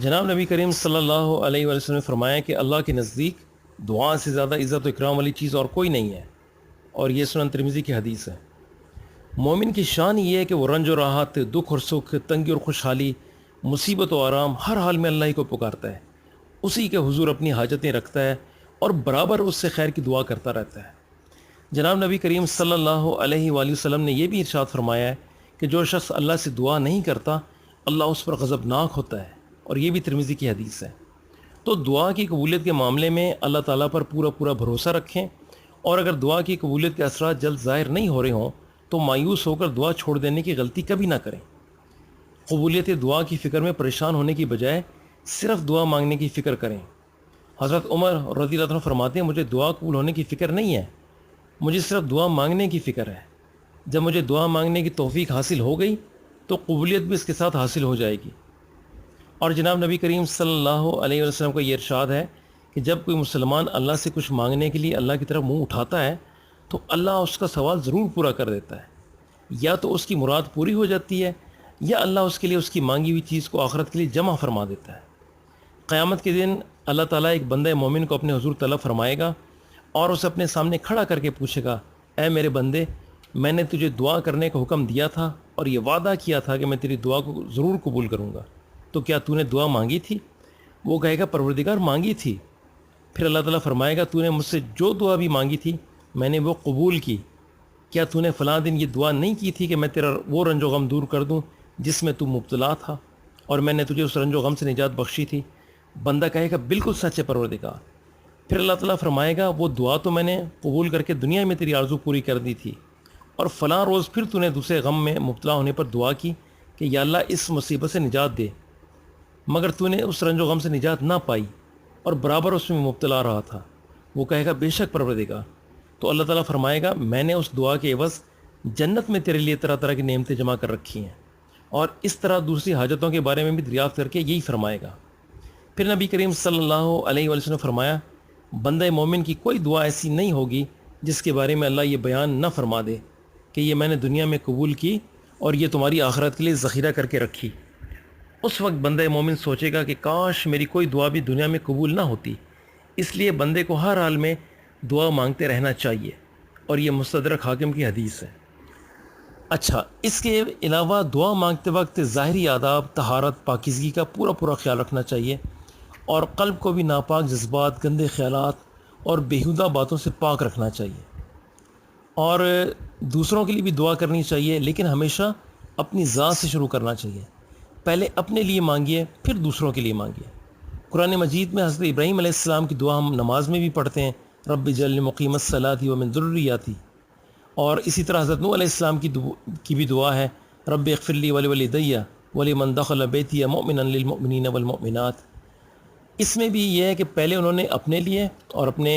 جناب نبی کریم صلی اللہ علیہ وسلم نے فرمایا کہ اللہ کے نزدیک دعا سے زیادہ عزت و اکرام والی چیز اور کوئی نہیں ہے، اور یہ سنن ترمذی کی حدیث ہے۔ مومن کی شان یہ ہے کہ وہ رنج و راحت، دکھ اور سکھ، تنگی اور خوشحالی، مصیبت و آرام، ہر حال میں اللہ ہی کو پکارتا ہے، اسی کے حضور اپنی حاجتیں رکھتا ہے اور برابر اس سے خیر کی دعا کرتا رہتا ہے۔ جناب نبی کریم صلی اللہ علیہ وآلہ وسلم نے یہ بھی ارشاد فرمایا ہے کہ جو شخص اللہ سے دعا نہیں کرتا اللہ اس پر غضبناک ہوتا ہے، اور یہ بھی ترمذی کی حدیث ہے۔ تو دعا کی قبولیت کے معاملے میں اللہ تعالیٰ پر پورا بھروسہ رکھیں، اور اگر دعا کی قبولیت کے اثرات جلد ظاہر نہیں ہو رہے ہوں تو مایوس ہو کر دعا چھوڑ دینے کی غلطی کبھی نہ کریں۔ قبولیت دعا کی فکر میں پریشان ہونے کی بجائے صرف دعا مانگنے کی فکر کریں۔ حضرت عمر رضی اللہ عنہ فرماتے ہیں مجھے دعا قبول ہونے کی فکر نہیں ہے، مجھے صرف دعا مانگنے کی فکر ہے۔ جب مجھے دعا مانگنے کی توفیق حاصل ہو گئی تو قبولیت بھی اس کے ساتھ حاصل ہو جائے گی۔ اور جناب نبی کریم صلی اللہ علیہ وسلم کا یہ ارشاد ہے کہ جب کوئی مسلمان اللہ سے کچھ مانگنے کے لیے اللہ کی طرف منہ اٹھاتا ہے تو اللہ اس کا سوال ضرور پورا کر دیتا ہے، یا تو اس کی مراد پوری ہو جاتی ہے یا اللہ اس کے لیے اس کی مانگی ہوئی چیز کو آخرت کے لیے جمع فرما دیتا ہے۔ قیامت کے دن اللہ تعالیٰ ایک بندہ مومن کو اپنے حضور طلب فرمائے گا اور اسے اپنے سامنے کھڑا کر کے پوچھے گا، اے میرے بندے، میں نے تجھے دعا کرنے کا حکم دیا تھا اور یہ وعدہ کیا تھا کہ میں تیری دعا کو ضرور قبول کروں گا، تو کیا تو نے دعا مانگی تھی؟ وہ کہے گا پروردگار مانگی تھی۔ پھر اللہ تعالیٰ فرمائے گا تو نے مجھ سے جو دعا بھی مانگی تھی میں نے وہ قبول کی، کیا تو نے فلاں دن یہ دعا نہیں کی تھی کہ میں تیرا وہ رنج و غم دور کر دوں جس میں تو مبتلا تھا اور میں نے تجھے اس رنج و غم سے نجات بخشی تھی؟ بندہ کہے گا بالکل سچ ہے پروردگار۔ پھر اللہ تعالیٰ فرمائے گا وہ دعا تو میں نے قبول کر کے دنیا میں تیری آرزو پوری کر دی تھی، اور فلاں روز پھر تو نے دوسرے غم میں مبتلا ہونے پر دعا کی کہ یا اللہ اس مصیبت سے نجات دے، مگر تو نے اس رنج و غم سے نجات نہ پائی اور برابر اس میں مبتلا رہا تھا۔ وہ کہے گا بے شک پروردگار۔ تو اللہ تعالیٰ فرمائے گا میں نے اس دعا کے عوض جنت میں تیرے لیے طرح طرح کی نعمتیں جمع کر رکھی ہیں، اور اس طرح دوسری حاجتوں کے بارے میں بھی دریافت کر کے یہی فرمائے گا۔ پھر نبی کریم صلی اللہ علیہ وسلم نے فرمایا بندہ مومن کی کوئی دعا ایسی نہیں ہوگی جس کے بارے میں اللہ یہ بیان نہ فرما دے کہ یہ میں نے دنیا میں قبول کی اور یہ تمہاری آخرت کے لیے ذخیرہ کر کے رکھی۔ اس وقت بندہ مومن سوچے گا کہ کاش میری کوئی دعا بھی دنیا میں قبول نہ ہوتی۔ اس لیے بندے کو ہر حال میں دعا مانگتے رہنا چاہیے، اور یہ مستدرک حاکم کی حدیث ہے۔ اچھا، اس کے علاوہ دعا مانگتے وقت ظاہری آداب، طہارت، پاکیزگی کا پورا خیال رکھنا چاہیے، اور قلب کو بھی ناپاک جذبات، گندے خیالات اور بیہودہ باتوں سے پاک رکھنا چاہیے۔ اور دوسروں کے لیے بھی دعا کرنی چاہیے، لیکن ہمیشہ اپنی ذات سے شروع کرنا چاہیے۔ پہلے اپنے لیے مانگیے پھر دوسروں کے لیے مانگیے۔ قرآن مجید میں حضرت ابراہیم علیہ السلام کی دعا ہم نماز میں بھی پڑھتے ہیں، رب اجعلنی مقیم الصلاۃ ومن ذریتی، اور اسی طرح حضرت نوح علیہ السلام کی بھی دعا ہے، رب اغفر لی ولوالدی ولمن دخل بیتی مؤمنا للمؤمنین والمؤمنات۔ اس میں بھی یہ ہے کہ پہلے انہوں نے اپنے لیے اور اپنے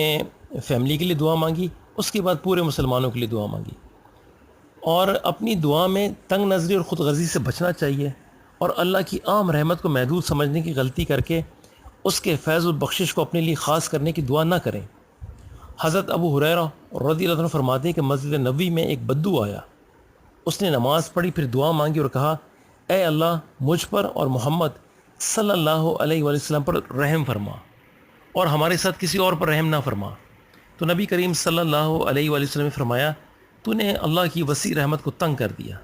فیملی کے لیے دعا مانگی، اس کے بعد پورے مسلمانوں کے لیے دعا مانگی۔ اور اپنی دعا میں تنگ نظری اور خود غرضی سے بچنا چاہیے، اور اللہ کی عام رحمت کو محدود سمجھنے کی غلطی کر کے اس کے فیض و بخشش کو اپنے لیے خاص کرنے کی دعا نہ کریں۔ حضرت ابو ہریرہ رضی اللہ عنہ فرماتے ہیں کہ مسجد نبوی میں ایک بدو آیا، اس نے نماز پڑھی، پھر دعا مانگی اور کہا اے اللہ مجھ پر اور محمد صلی اللہ علیہ وآلہ وسلم پر رحم فرما، اور ہمارے ساتھ کسی اور پر رحم نہ فرما۔ تو نبی کریم صلی اللہ علیہ وآلہ وسلم نے فرمایا تو نے اللہ کی وسیع رحمت کو تنگ کر دیا۔